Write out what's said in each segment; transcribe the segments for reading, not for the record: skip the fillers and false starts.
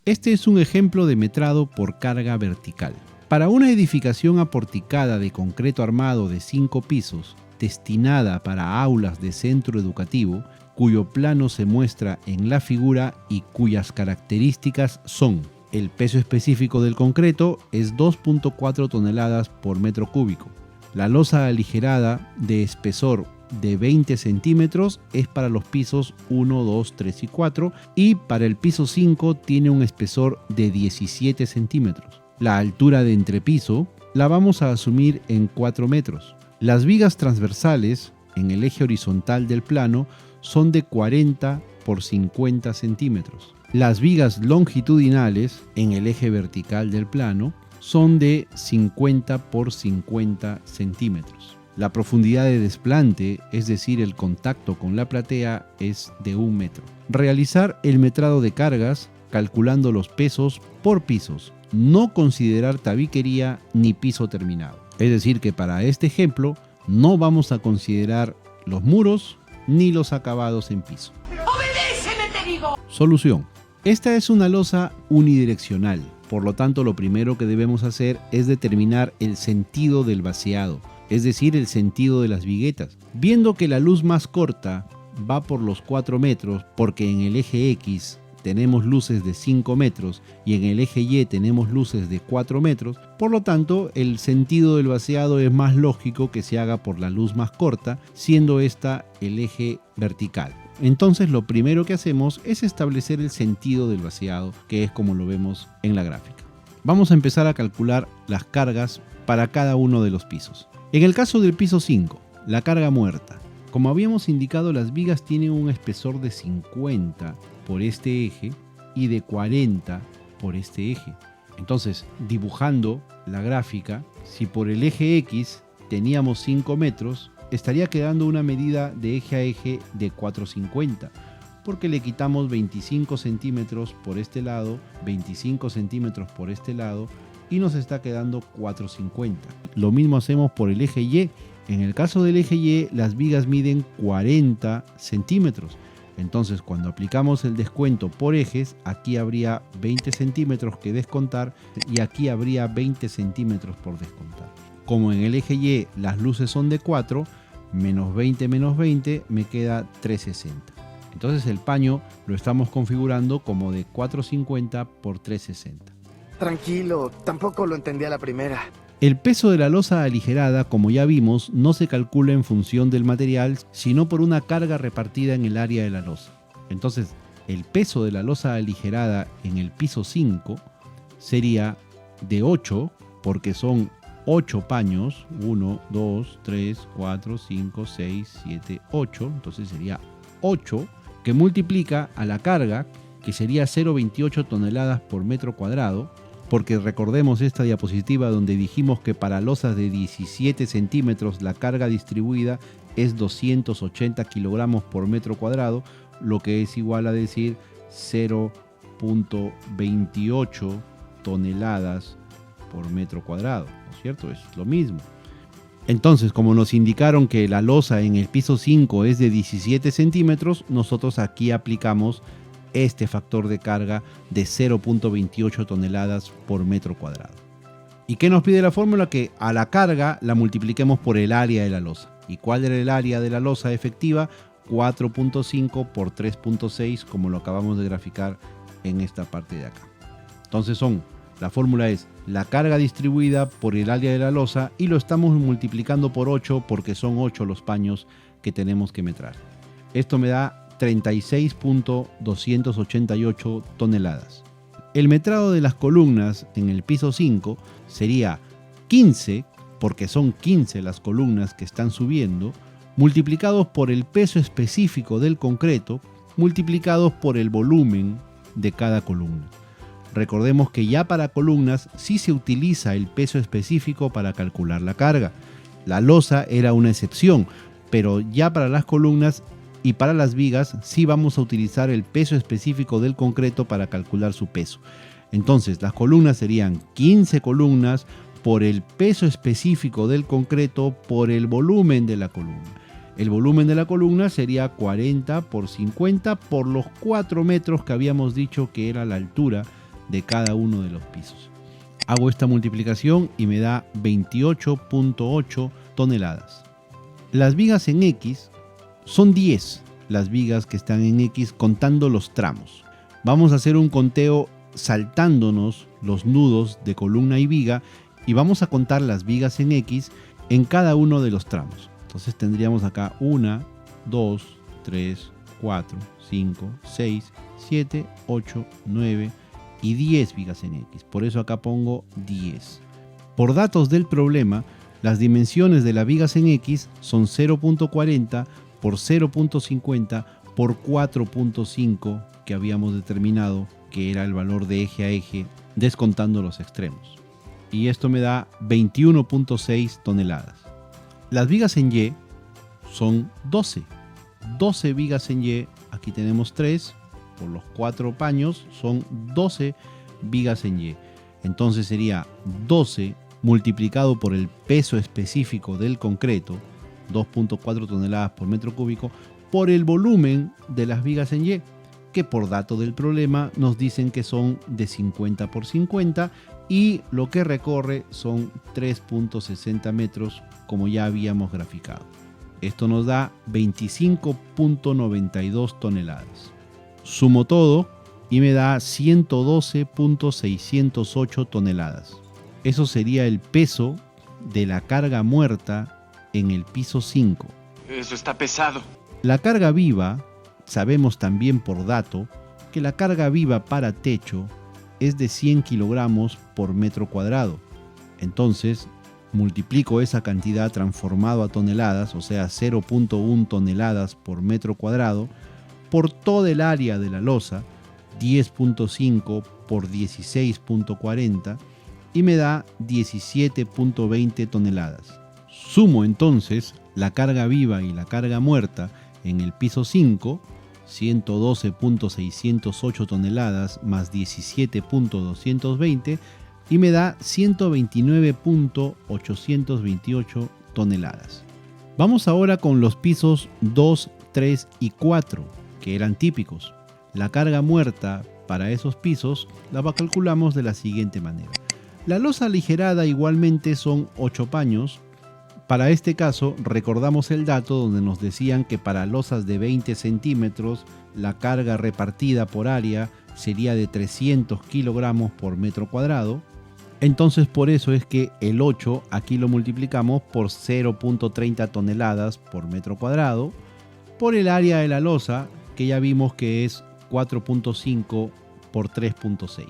Este es un ejemplo de metrado por carga vertical. Para una edificación aporticada de concreto armado de 5 pisos, destinada para aulas de centro educativo, cuyo plano se muestra en la figura y cuyas características son: el peso específico del concreto es 2.4 toneladas por metro cúbico. La losa aligerada de espesor de 20 centímetros es para los pisos 1, 2, 3 y 4, y para el piso 5 tiene un espesor de 17 centímetros. La altura de entrepiso la vamos a asumir en 4 metros. Las vigas transversales en el eje horizontal del plano son de 40 por 50 centímetros. Las vigas longitudinales en el eje vertical del plano son de 50 por 50 centímetros. La profundidad de desplante, es decir, el contacto con la platea, es de 1 metro. Realizar el metrado de cargas calculando los pesos por pisos. No considerar tabiquería ni piso terminado. Es decir, que para este ejemplo no vamos a considerar los muros ni los acabados en piso. ¡Obedéceme, te digo! Solución. Esta es una losa unidireccional. Por lo tanto, lo primero que debemos hacer es determinar el sentido del vaciado, es decir, el sentido de las viguetas. Viendo que la luz más corta va por los 4 metros, porque en el eje X tenemos luces de 5 metros y en el eje Y tenemos luces de 4 metros, por lo tanto, el sentido del vaciado es más lógico que se haga por la luz más corta, siendo esta el eje vertical. Entonces, lo primero que hacemos es establecer el sentido del vaciado, que es como lo vemos en la gráfica. Vamos a empezar a calcular las cargas para cada uno de los pisos. En el caso del piso 5, la carga muerta. Como habíamos indicado, las vigas tienen un espesor de 50 por este eje y de 40 por este eje. Entonces, dibujando la gráfica, si por el eje X teníamos 5 metros, estaría quedando una medida de eje a eje de 4,50, porque le quitamos 25 centímetros por este lado, 25 centímetros por este lado, y nos está quedando 4,50. Lo mismo hacemos por el eje Y. En el caso del eje Y, las vigas miden 40 centímetros. Entonces, cuando aplicamos el descuento por ejes, aquí habría 20 centímetros que descontar y aquí habría 20 centímetros por descontar. Como en el eje Y las luces son de 4, menos 20 me queda 3,60. Entonces el paño lo estamos configurando como de 4,50 por 3,60. Tranquilo, tampoco lo entendí a la primera. El peso de la losa aligerada, como ya vimos, no se calcula en función del material, sino por una carga repartida en el área de la losa. Entonces, el peso de la losa aligerada en el piso 5 sería de 8, porque son 8 paños, 1, 2, 3, 4, 5, 6, 7, 8, entonces sería 8, que multiplica a la carga, que sería 0,28 toneladas por metro cuadrado, porque recordemos esta diapositiva donde dijimos que para losas de 17 centímetros la carga distribuida es 280 kilogramos por metro cuadrado, lo que es igual a decir 0,28 toneladas por metro cuadrado, ¿no es cierto? Es lo mismo. Entonces, como nos indicaron que la losa en el piso 5 es de 17 centímetros, nosotros aquí aplicamos este factor de carga de 0,28 toneladas por metro cuadrado. ¿Y qué nos pide la fórmula? Que a la carga la multipliquemos por el área de la losa. ¿Y cuál era el área de la losa efectiva? 4,5 por 3,6, como lo acabamos de graficar en esta parte de acá. Entonces la fórmula es la carga distribuida por el área de la losa y lo estamos multiplicando por 8 porque son 8 los paños que tenemos que metrar. Esto me da 36,288 toneladas. El metrado de las columnas en el piso 5 sería 15, porque son 15 las columnas que están subiendo, multiplicados por el peso específico del concreto, multiplicados por el volumen de cada columna. Recordemos que ya para columnas sí se utiliza el peso específico para calcular la carga. La losa era una excepción, pero ya para las columnas y para las vigas sí vamos a utilizar el peso específico del concreto para calcular su peso. Entonces las columnas serían 15 columnas por el peso específico del concreto por el volumen de la columna. El volumen de la columna sería 40 por 50 por los 4 metros que habíamos dicho que era la altura de cada uno de los pisos. Hago esta multiplicación y me da 28.8 toneladas. Las vigas en X son 10 las vigas que están en X contando los tramos. Vamos a hacer un conteo saltándonos los nudos de columna y viga y vamos a contar las vigas en X en cada uno de los tramos. Entonces tendríamos acá 1, 2, 3, 4, 5, 6, 7, 8, 9 y 10 vigas en X. Por eso acá pongo 10. Por datos del problema, las dimensiones de las vigas en X son 0.40 por 0.50 por 4.5 que habíamos determinado que era el valor de eje a eje descontando los extremos. Y esto me da 21.6 toneladas. Las vigas en Y son 12. 12 vigas en Y, aquí tenemos 3, por los 4 paños son 12 vigas en Y. Entonces sería 12 multiplicado por el peso específico del concreto, 2.4 toneladas por metro cúbico, por el volumen de las vigas en Y, que por dato del problema nos dicen que son de 50 por 50 y lo que recorre son 3.60 metros como ya habíamos graficado. Esto nos da 25.92 toneladas. Sumo todo y me da 112.608 toneladas. Eso sería el peso de la carga muerta en el piso 5. Eso está pesado. La carga viva, sabemos también por dato que la carga viva para techo es de 100 kilogramos por metro cuadrado. Entonces, multiplico esa cantidad transformado a toneladas, o sea 0.1 toneladas por metro cuadrado, por todo el área de la losa, 10.5 por 16.40, y me da 17.20 toneladas. Sumo entonces la carga viva y la carga muerta en el piso 5, 112.608 toneladas más 17.220, y me da 129.828 toneladas. Vamos ahora con los pisos 2, 3 y 4, que eran típicos. La carga muerta para esos pisos la calculamos de la siguiente manera. La losa aligerada igualmente son 8 paños. Para este caso recordamos el dato donde nos decían que para losas de 20 centímetros la carga repartida por área sería de 300 kilogramos por metro cuadrado. Entonces por eso es que el 8 aquí lo multiplicamos por 0.30 toneladas por metro cuadrado por el área de la losa, que ya vimos que es 4.5 por 3.6.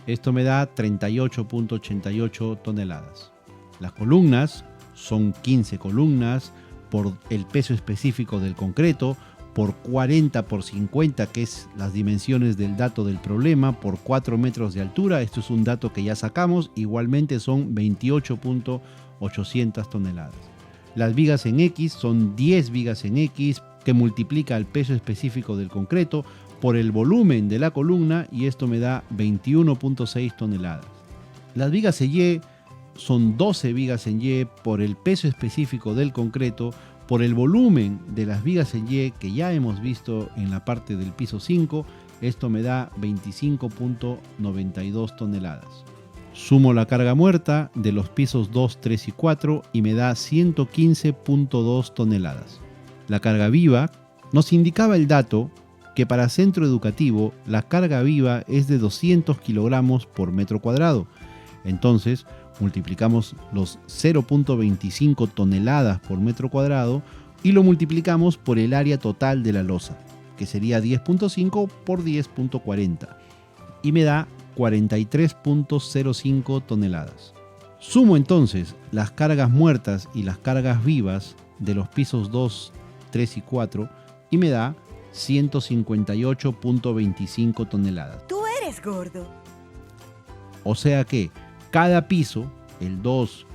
Esto me da 38.88 toneladas. Las columnas son 15 columnas por el peso específico del concreto, por 40 por 50, que es las dimensiones del dato del problema, por 4 metros de altura. Esto es un dato que ya sacamos. Igualmente son 28.800 toneladas. Las vigas en X son 10 vigas en X, que multiplica el peso específico del concreto por el volumen de la columna, y esto me da 21.6 toneladas. Las vigas en Y son 12 vigas en Y por el peso específico del concreto, por el volumen de las vigas en Y que ya hemos visto en la parte del piso 5, esto me da 25.92 toneladas. Sumo la carga muerta de los pisos 2, 3 y 4 y me da 115.2 toneladas. La carga viva nos indicaba el dato que para centro educativo la carga viva es de 200 kilogramos por metro cuadrado. Entonces, multiplicamos los 0.25 toneladas por metro cuadrado y lo multiplicamos por el área total de la losa, que sería 10.5 por 10.40, y me da 43.05 toneladas. Sumo entonces las cargas muertas y las cargas vivas de los pisos 2, 3 y 4 y me da 158.25 toneladas. Tú eres gordo. O sea que cada piso, el 2,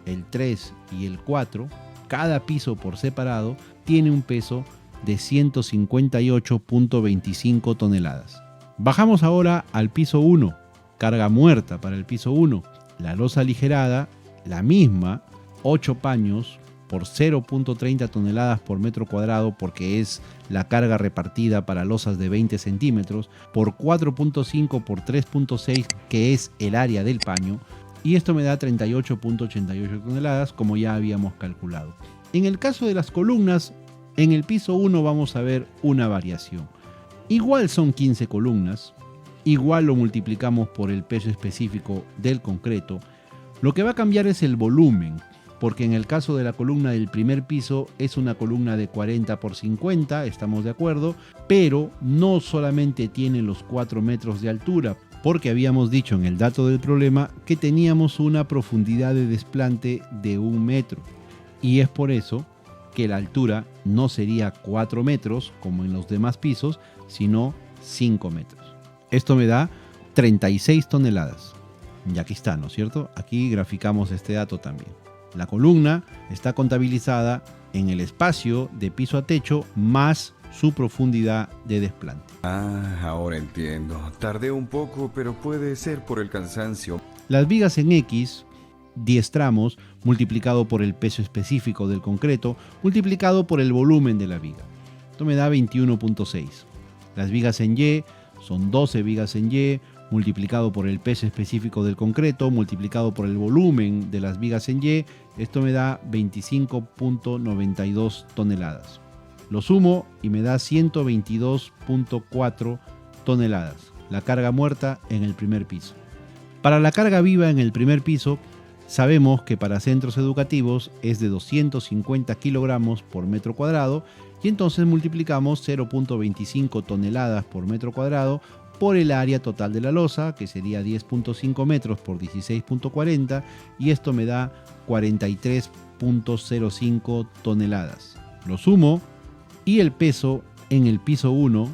el 3 y el 4, cada piso por separado tiene un peso de 158.25 toneladas. Bajamos ahora al piso 1, carga muerta para el piso 1. La losa aligerada, la misma, 8 paños por 0.30 toneladas por metro cuadrado, porque es la carga repartida para losas de 20 centímetros, por 4.5 por 3.6, que es el área del paño, y esto me da 38.88 toneladas, como ya habíamos calculado. En el caso de las columnas, en el piso 1 vamos a ver una variación. Igual son 15 columnas, igual lo multiplicamos por el peso específico del concreto. Lo que va a cambiar es el volumen, porque en el caso de la columna del primer piso es una columna de 40 por 50, estamos de acuerdo, pero no solamente tiene los 4 metros de altura, porque habíamos dicho en el dato del problema que teníamos una profundidad de desplante de 1 metro, y es por eso que la altura no sería 4 metros como en los demás pisos, sino 5 metros. Esto me da 36 toneladas. Y aquí está, ¿no es cierto? Aquí graficamos este dato también. La columna está contabilizada en el espacio de piso a techo más su profundidad de desplante. Ahora entiendo. Tardé un poco, pero puede ser por el cansancio. Las vigas en X, 10 tramos, multiplicado por el peso específico del concreto, multiplicado por el volumen de la viga. Esto me da 21.6. Las vigas en Y son 12 vigas en Y, multiplicado por el peso específico del concreto, multiplicado por el volumen de las vigas en Y, esto me da 25.92 toneladas. Lo sumo y me da 122.4 toneladas, la carga muerta en el primer piso. Para la carga viva en el primer piso, sabemos que para centros educativos es de 250 kilogramos por metro cuadrado, y entonces multiplicamos 0.25 toneladas por metro cuadrado por el área total de la losa, que sería 10.5 metros por 16.40, y esto me da 43.05 toneladas. Lo sumo y el peso en el piso 1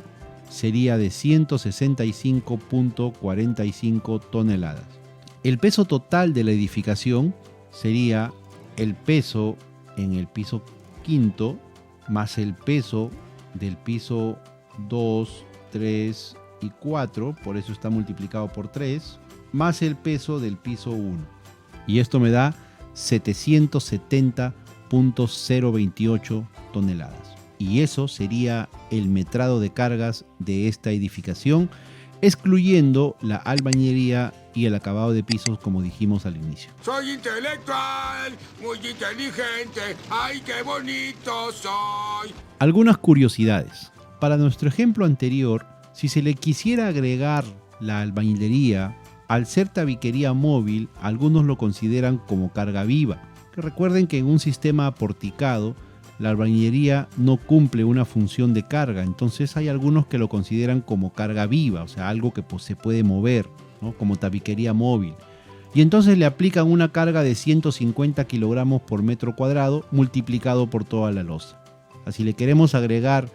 sería de 165.45 toneladas. El peso total de la edificación sería el peso en el piso quinto más el peso del piso 2, 3 y 4, por eso está multiplicado por 3, más el peso del piso 1. Y esto me da 770.028 toneladas. Y eso sería el metrado de cargas de esta edificación, excluyendo la albañilería y el acabado de pisos, como dijimos al inicio. Soy intelectual, muy inteligente, ¡ay, qué bonito soy! Algunas curiosidades. Para nuestro ejemplo anterior, si se le quisiera agregar la albañilería, al ser tabiquería móvil, algunos lo consideran como carga viva. Que recuerden que en un sistema aporticado, la albañilería no cumple una función de carga, entonces hay algunos que lo consideran como carga viva, o sea, algo que se puede mover, ¿no? Como tabiquería móvil. Y entonces le aplican una carga de 150 kilogramos por metro cuadrado multiplicado por toda la losa. Si le queremos agregar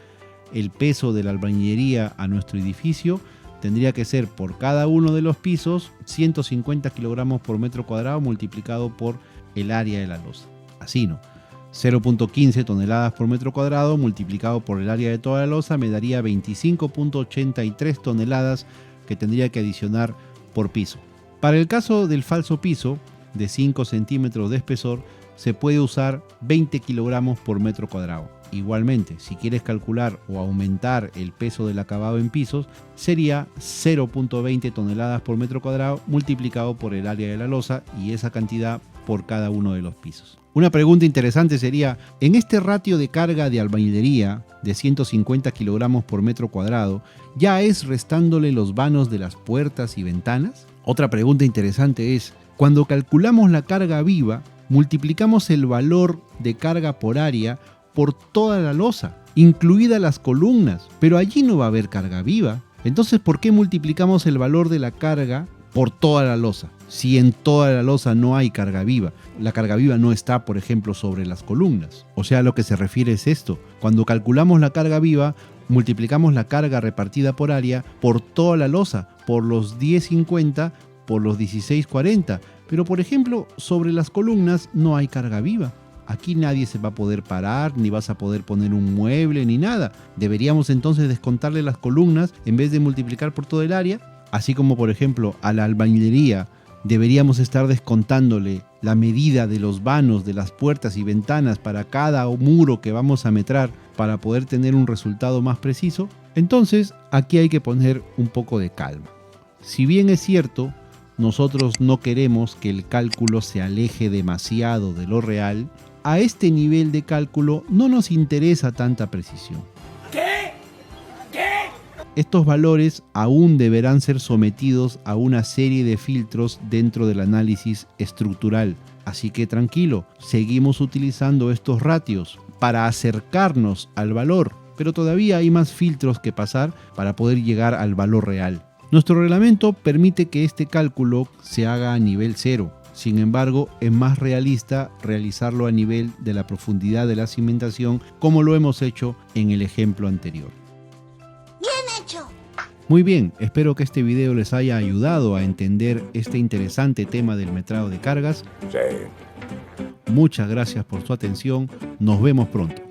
el peso de la albañilería a nuestro edificio, tendría que ser por cada uno de los pisos 150 kilogramos por metro cuadrado multiplicado por el área de la losa. Así, ¿no? 0.15 toneladas por metro cuadrado multiplicado por el área de toda la losa me daría 25.83 toneladas que tendría que adicionar por piso. Para el caso del falso piso de 5 centímetros de espesor se puede usar 20 kilogramos por metro cuadrado. Igualmente, si quieres calcular o aumentar el peso del acabado en pisos, sería 0.20 toneladas por metro cuadrado multiplicado por el área de la losa y esa cantidad por cada uno de los pisos. Una pregunta interesante sería, ¿en este ratio de carga de albañilería de 150 kilogramos por metro cuadrado, ya es restándole los vanos de las puertas y ventanas? Otra pregunta interesante es, cuando calculamos la carga viva, multiplicamos el valor de carga por área por toda la losa, incluidas las columnas, pero allí no va a haber carga viva. Entonces, ¿por qué multiplicamos el valor de la carga por toda la losa? Si en toda la losa no hay carga viva. La carga viva no está, por ejemplo, sobre las columnas. O sea, a lo que se refiere es esto. Cuando calculamos la carga viva, multiplicamos la carga repartida por área por toda la losa, por los 10.50, por los 16.40. Pero, por ejemplo, sobre las columnas no hay carga viva. Aquí nadie se va a poder parar, ni vas a poder poner un mueble, ni nada. Deberíamos entonces descontarle las columnas en vez de multiplicar por todo el área. Así como, por ejemplo, a la albañilería Deberíamos estar descontándole la medida de los vanos, de las puertas y ventanas para cada muro que vamos a metrar para poder tener un resultado más preciso. Entonces, aquí hay que poner un poco de calma. Si bien es cierto, nosotros no queremos que el cálculo se aleje demasiado de lo real, a este nivel de cálculo no nos interesa tanta precisión. Estos valores aún deberán ser sometidos a una serie de filtros dentro del análisis estructural. Así que tranquilo, seguimos utilizando estos ratios para acercarnos al valor, pero todavía hay más filtros que pasar para poder llegar al valor real. Nuestro reglamento permite que este cálculo se haga a nivel 0. Sin embargo, es más realista realizarlo a nivel de la profundidad de la cimentación, como lo hemos hecho en el ejemplo anterior. Muy bien, espero que este video les haya ayudado a entender este interesante tema del metrado de cargas. Sí. Muchas gracias por su atención, nos vemos pronto.